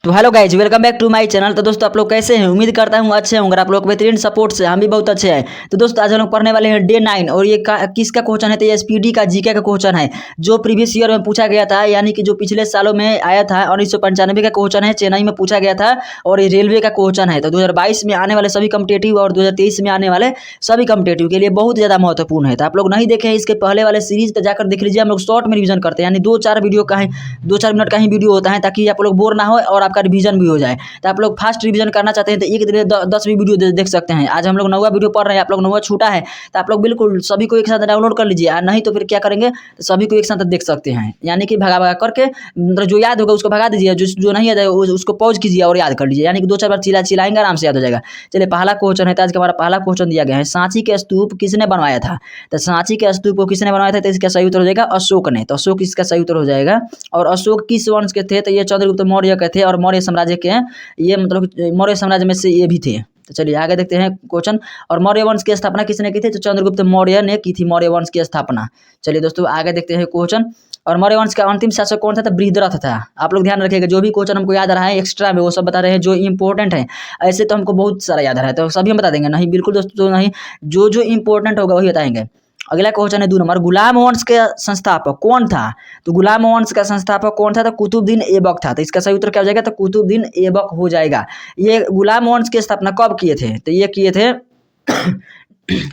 तो hello guys, welcome back to my channel. तो दोस्तों आप लोग कैसे हैं? उम्मीद करता हूँ अच्छे होंगे। आप लोग बेहतरीन सपोर्ट से हम भी बहुत अच्छे हैं। तो दोस्तों आज हम लोग पढ़ने वाले हैं डे 9 और ये किसका क्वेश्चन है? तो ये एसपीडी का जीके का क्वेश्चन है जो प्रीवियस ईयर में पूछा गया था, यानी कि जो पिछले सालों में आया था। 1995 का क्वेश्चन है, चेन्नई में पूछा गया था और ये रेलवे का क्वेश्चन है। तो 2022 में आने वाले सभी कम्पिटेटिव और 2023 में आने वाले सभी कम्पिटेटिव के लिए बहुत ज़्यादा महत्वपूर्ण है। तो आप लोग नहीं देखे इसके पहले वाले सीरीज तो जाकर देख लीजिए। हम लोग शॉर्ट में रिविजन करते हैं, यानी 2-4 वीडियो का है, 2-4 मिनट का ही वीडियो होता है, ताकि आप लोग बोर ना हो और आपका रिवीजन भी हो जाए। तो आप लोग फास्ट रिवीजन करना चाहते हैं तो एक दिन में 10 भी वीडियो देख सकते हैं। आज हम लोग 9वां वीडियो पढ़ रहे हैं, आप लोग 9वां छूटा है तो आप लोग बिल्कुल सभी को एक साथ डाउनलोड कर लीजिए। नहीं तो फिर क्या करेंगे, तो सभी को एक साथ देख सकते हैं, यानी कि भगा भगा करके मतलब जो याद होगा उसको भगा दीजिए, जो नहीं याद है उसको पॉज कीजिए और याद कर लीजिए, यानी कि 2-4 बार चिल्लाएंगे आराम से याद हो जाएगा। चलिए पहला क्वेश्चन है, तो आज का हमारा पहला क्वेश्चन दिया गया है, सांची के स्तूप किसने बनवाया था? तो सांची के स्तूप को किसने बनवाया था? तो इसका सही उत्तर हो जाएगा अशोक ने। तो अशोक इसका सही उत्तर हो जाएगा। और अशोक किस वंश के थे? तो ये चंद्रगुप्त मौर्य के थे और मौर्य साम्राज्य के हैं। ये मतलब मौर्य साम्राज्य में से ये भी थे। तो चलिए आगे देखते हैं क्वेश्चन। और मौर्य वंश की स्थापना किसने की थी? तो चंद्रगुप्त मौर्य ने की थी मौर्य वंश की स्थापना। चलिए दोस्तों आगे देखते हैं क्वेश्चन। और मौर्य वंश का अंतिम शासक कौन था? तो बृहद्रथ था। आप लोग ध्यान रखिएगा, जो भी क्वेश्चन हमको याद आ रहा है एक्स्ट्रा में वो सब बता रहे हैं जो इंपॉर्टेंट है। ऐसे तो हमको बहुत सारा याद आ रहा है तो सभी हम बता देंगे नहीं, बिल्कुल दोस्तों नहीं, जो जो इंपॉर्टेंट होगा वही बताएंगे। अगला क्वेश्चन है 2 नंबर, गुलाम वंश के संस्थापक कौन था? तो गुलाम वंश का संस्थापक कौन था? तो कुतुबुद्दीन ऐबक था। तो इसका सही उत्तर क्या हो जाएगा? तो कुतुबुद्दीन ऐबक हो जाएगा। ये गुलाम वंश की स्थापना कब किए थे? तो ये किए थे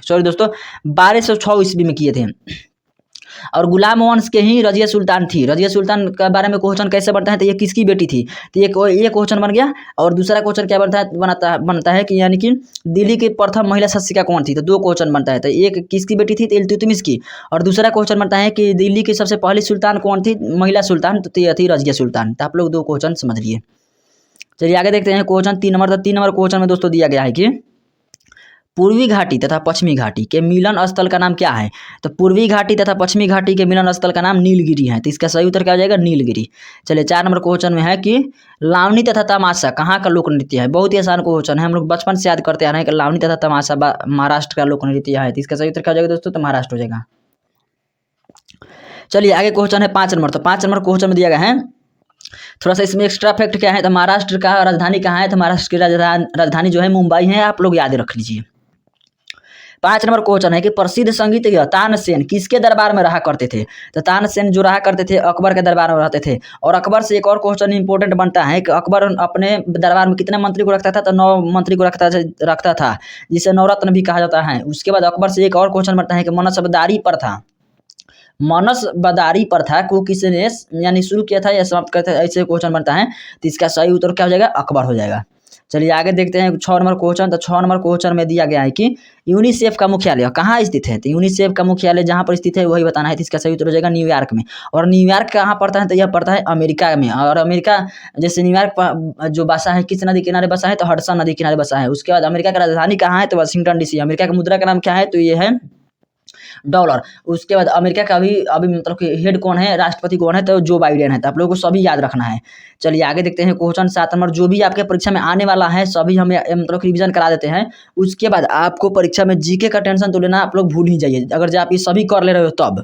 सॉरी दोस्तों, 1206 ईस्वी में किए थे। और गुलाम वंश के ही रजिया सुल्तान थी। रजिया सुल्तान के बारे में क्वेश्चन कैसे बनता है? तो ये किसकी बेटी थी? तो ये क्वेश्चन बन गया। और दूसरा क्वेश्चन क्या बनता है कि यानी कि दिल्ली की प्रथम महिला शासिका कौन थी? तो 2 क्वेश्चन बनता है। तो एक किसकी बेटी थी? तो इल्तुतमिश की। और दूसरा क्वेश्चन बनता है कि दिल्ली की सबसे पहली सुल्तान कौन थी, महिला सुल्तान? तो ये थी रजिया सुल्तान। तो आप लोग 2 क्वेश्चन समझ लिए। चलिए आगे देखते हैं क्वेश्चन 3 नंबर। तो 3 नंबर क्वेश्चन में दोस्तों दिया गया है कि पूर्वी घाटी तथा पश्चिमी घाटी के मिलन स्थल का नाम क्या है? तो पूर्वी घाटी तथा पश्चिमी घाटी के मिलन स्थल का नाम नीलगिरी है। तो इसका सही उत्तर क्या हो जाएगा? नीलगिरी। चलिए 4 नंबर क्वेश्चन में है कि लावनी तथा तमाशा कहाँ का लोक नृत्य है? बहुत ही आसान क्वेश्चन है, हम लोग बचपन से याद करते आ रहे हैं कि लावनी तथा तमाशा महाराष्ट्र का लोक नृत्य है। तो इसका सही उत्तर क्या हो जाएगा दोस्तों? तो महाराष्ट्र हो जाएगा। चलिए आगे क्वेश्चन है 5 नंबर। तो 5 नंबर क्वेश्चन में दिया गया है, थोड़ा सा इसमें एक्स्ट्रा फैक्ट क्या है, तो महाराष्ट्र का राजधानी कहाँ है? तो महाराष्ट्र की राजधानी जो है मुंबई है, आप लोग याद रख लीजिए। 5 नंबर क्वेश्चन है कि प्रसिद्ध संगीतज्ञ तानसेन किसके दरबार में रहा करते थे? तो तानसेन जो रहा करते थे अकबर के दरबार में रहते थे। और अकबर से एक और क्वेश्चन इंपॉर्टेंट बनता है कि अकबर अपने दरबार में कितने मंत्री को रखता था? तो 9 मंत्री को रखता था, जिसे नवरत्न भी कहा जाता है। उसके बाद अकबर से एक और क्वेश्चन बनता है कि मनसबदारी प्रथा को किसने यानी शुरू किया था या समाप्त किया था? ऐसे क्वेश्चन बनता है। तो इसका सही उत्तर क्या हो जाएगा? अकबर हो जाएगा। चलिए आगे देखते हैं 6 नंबर क्वेश्चन। तो 6 नंबर क्वेश्चन में दिया गया है कि यूनिसेफ का मुख्यालय कहाँ स्थित है? तो यूनिसेफ का मुख्यालय जहाँ पर स्थित है वही बताना है। तो इसका सही उत्तर हो जाएगा न्यूयॉर्क में। और न्यूयॉर्क कहाँ पड़ता है? तो यह पड़ता है अमेरिका में। और अमेरिका जैसे न्यूयॉर्क जो बसा है किस नदी किनारे बसा है? तो हडसन नदी किनारे बसा है। उसके बाद अमेरिका की राजधानी कहाँ है? तो वाशिंगटन डीसी। अमेरिका की मुद्रा का नाम क्या है? तो ये है डॉलर। उसके बाद अमेरिका का अभी मतलब कि हेड कौन है, राष्ट्रपति कौन है? तो जो बाइडेन है। तो आप लोगों को सभी याद रखना है। चलिए आगे देखते हैं क्वेश्चन 7 नंबर। जो भी आपके परीक्षा में आने वाला है सभी हम मतलब रिवीजन करा देते हैं। उसके बाद आपको परीक्षा में जीके का टेंशन तो लेना आप लोग भूल ही जाइए, अगर जो आप ये सभी कर ले रहे हो तब।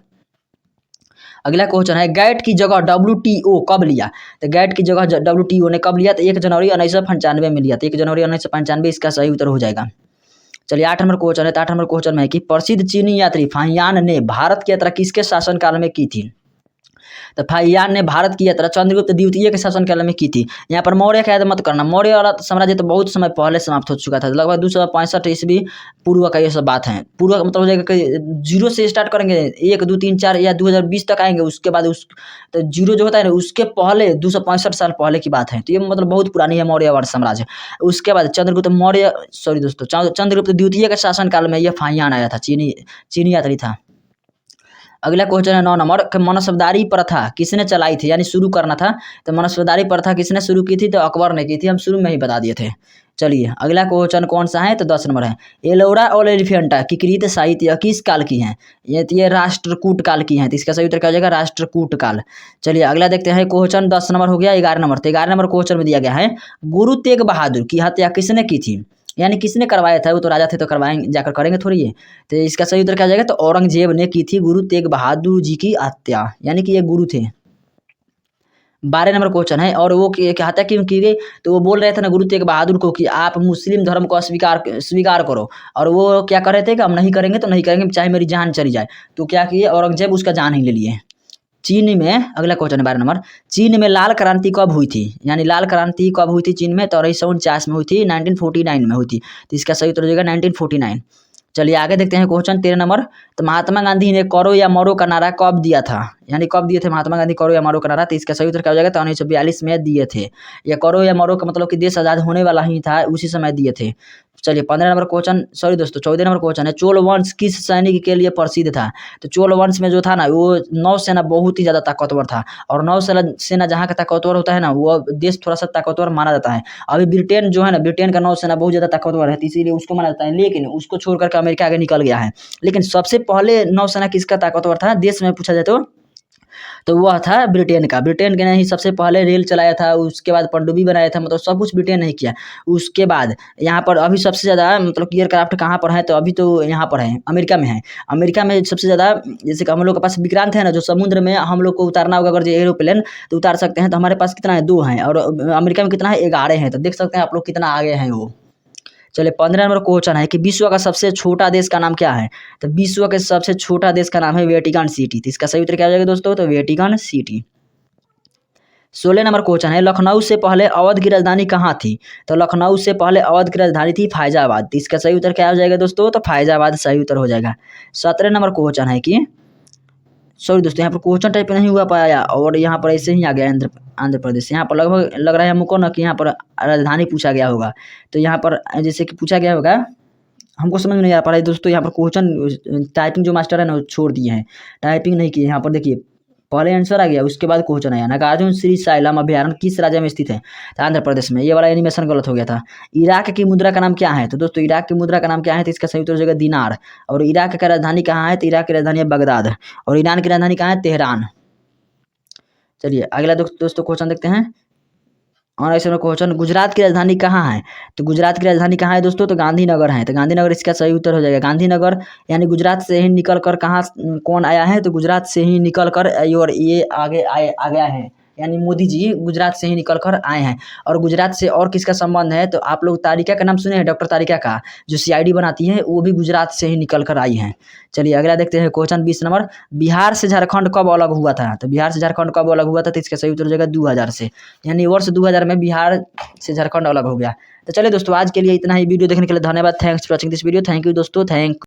अगला क्वेश्चन है गैट की जगह WTO कब लिया? तो गैट की जगह WTO ने कब लिया? तो 1 जनवरी 1995 में लिया। तो 1 जनवरी 1995 इसका सही उत्तर हो जाएगा। चलिए 8 नंबर क्वेश्चन है। तो 8 नंबर क्वेश्चन में है कि प्रसिद्ध चीनी यात्री फाहियान ने भारत की यात्रा किसके शासनकाल में की थी? तो फाहियान ने भारत की यात्रा चंद्रगुप्त द्वितीय के शासनकाल में की थी। यहाँ पर मौर्य का याद मत करना, मौर्य वाला साम्राज्य तो बहुत समय पहले समाप्त हो चुका था, लगभग 265 ईस्वी पूर्व का ये सब बात है। पूर्व का मतलब हो जाएगा कि 0 से स्टार्ट करेंगे, 1 2 3 4 या 2020 तक आएंगे। उसके बाद तो 0 जो होता है ना उसके पहले 265 साल पहले की बात है। तो ये मतलब बहुत पुरानी है मौर्य वाला साम्राज्य। उसके बाद चंद्रगुप्त द्वितीय के शासनकाल में यह फाहियान आया था, चीनी यात्री था। अगला क्वेश्चन है 9 नंबर, मनसबदारी प्रथा किसने चलाई थी यानी शुरू करना था? तो मनसबदारी प्रथा किसने शुरू की थी? तो अकबर ने की थी, हम शुरू में ही बता दिए थे। चलिए अगला क्वेश्चन कौन सा है? तो 10 नंबर है, एलोरा और एलिफेंटा की कृत साहित्य किस काल की हैं? ये राष्ट्रकूट काल की हैं। तो इसका सही उत्तर क्या हो जाएगा? राष्ट्रकूट काल। चलिए अगला देखते हैं क्वेश्चन 10 नंबर हो गया। 11 नंबर, तो 11 नंबर क्वेश्चन में दिया गया है गुरु तेग बहादुर की हत्या किसने की थी? यानी किसने करवाया था? वो तो राजा थे तो करवाएंगे, जाकर करेंगे थोड़ी ये। तो इसका सही उत्तर क्या हो जाएगा? तो औरंगजेब ने की थी गुरु तेग बहादुर जी की हत्या, यानी कि ये गुरु थे। 12 नंबर क्वेश्चन है और वो कहता क्यों कि तो वो बोल रहे थे ना गुरु तेग बहादुर को कि आप मुस्लिम धर्म को स्वीकार करो, और वो क्या कर रहे थे कि हम नहीं करेंगे तो नहीं करेंगे, चाहे मेरी जान चली जाए। तो क्या किए, औरंगजेब उसका जान ही ले लिए। चीन में, अगला क्वेश्चन है 12 नंबर, चीन में लाल क्रांति कब हुई थी? यानी लाल क्रांति कब हुई थी चीन में? तो 1949 में हुई थी, 1949 में हुई थी। तो इसका सही उत्तर हो जाएगा 1949। चलिए आगे देखते हैं क्वेश्चन 13 नंबर। तो महात्मा गांधी ने करो या मरो का नारा कब दिया था? यानी कब दिए थे महात्मा गांधी करो या मरो का नारा? तो इसका सही उत्तर क्या हो जाएगा? तो 1942 में दिए थे। या करो या मरो का मतलब कि देश आजाद होने वाला ही था, उसी समय दिए थे। चलिए 15 नंबर क्वेश्चन, सॉरी दोस्तों 14 नंबर क्वेश्चन है, चोल वंश किस सैनिक के लिए प्रसिद्ध था? तो चोल वंश में जो था ना, वो नौसेना बहुत ही ज्यादा ताकतवर था, और नौसेना जहाँ का ताकतवर होता है ना, वो देश थोड़ा सा ताकतवर माना जाता है। अभी ब्रिटेन जो है ना, ब्रिटेन का नौसेना बहुत ज्यादा ताकतवर है, तो इसीलिए उसको माना जाता है, लेकिन उसको छोड़ करके अमेरिका आगे निकल गया है। लेकिन सबसे पहले नौसेना किसका ताकतवर था देश में पूछा जाए तो वह था ब्रिटेन का। ब्रिटेन ने ही सबसे पहले रेल चलाया था, उसके बाद पनडुब्बी बनाया था, मतलब सब कुछ ब्रिटेन ने ही किया। उसके बाद यहाँ पर अभी सबसे ज़्यादा मतलब एयरक्राफ्ट कहाँ पर है? तो अभी तो यहाँ पर है, अमेरिका में है। अमेरिका में सबसे ज़्यादा, जैसे कि हम लोग के पास विक्रांत है ना, जो समुद्र में हम लोग को उतारना होगा अगर जो एरोप्लेन, तो उतार सकते हैं। तो हमारे पास कितना है? 2 हैं, और अमेरिका में कितना है? 11 हैं। तो देख सकते हैं आप लोग कितना आगे हैं वो। चलिए 15 नंबर क्वेश्चन है कि विश्व का सबसे छोटा देश का नाम क्या है? तो विश्व के सबसे छोटा देश का नाम है वेटिकन सिटी। तो इसका सही उत्तर क्या हो जाएगा दोस्तों? तो वेटिकन सिटी। 16 नंबर क्वेश्चन है, लखनऊ से पहले अवध की राजधानी कहाँ थी? तो लखनऊ से पहले अवध की राजधानी थी फैजाबाद। तो इसका सही उत्तर क्या हो जाएगा दोस्तों? तो फैजाबाद सही उत्तर हो जाएगा। 17 नंबर क्वेश्चन है कि, सॉरी दोस्तों यहाँ पर क्वेश्चन टाइप नहीं हुआ पाया, और यहाँ पर ऐसे ही आ गया आंध्र प्रदेश। यहाँ पर लगभग लग रहा है हमको ना कि यहाँ पर राजधानी पूछा गया होगा। तो यहाँ पर जैसे कि पूछा गया होगा, हमको समझ में नहीं आ पा रहा है दोस्तों। यहाँ पर क्वेश्चन टाइपिंग जो मास्टर है ना, वो छोड़ दिए हैं, टाइपिंग नहीं किए। यहाँ पर देखिए पहले आंसर आ गया, उसके बाद क्वेश्चन आया, नागार्जुन श्री साइलम अभ्यारण्य किस राज्य में स्थित है? तो आंध्र प्रदेश में। ये वाला एनिमेशन गलत हो गया था। इराक की मुद्रा का नाम क्या है? तो दोस्तों इराक की मुद्रा का नाम क्या है? तो इसका सही उत्तर हो जाएगा दिनार। और इराक का राजधानी कहाँ है? तो इराक की राजधानी है बगदाद। और ईरान की राजधानी कहाँ है? तेहरान। चलिए अगला दोस्तों क्वेश्चन देखते हैं। और ऐसे में क्वेश्चन, गुजरात की राजधानी कहाँ है? तो गुजरात की राजधानी कहाँ है दोस्तों? तो गांधीनगर है। तो गांधीनगर इसका सही उत्तर हो जाएगा। गांधीनगर यानी गुजरात से ही निकल कर कहाँ कौन आया है? तो गुजरात से ही निकल कर और ये आगे आ गया है, यानी मोदी जी गुजरात से ही निकल कर आए हैं। और गुजरात से और किसका संबंध है? तो आप लोग तारिका का नाम सुने हैं, डॉक्टर तारिका का, जो CID बनाती है, वो भी गुजरात से ही निकल कर आई हैं। चलिए अगला देखते हैं क्वेश्चन 20 नंबर, बिहार से झारखंड कब अलग हुआ था? तो बिहार से झारखंड कब अलग हुआ था? तो इसका सही उत्तर हो जाएगा 2000 से, यानी वर्ष 2000 में बिहार से झारखंड अलग हो गया। तो चलिए दोस्तों आज के लिए इतना ही। वीडियो देखने के लिए धन्यवाद। Thanks for watching this video. Thank you दोस्तों, थैंक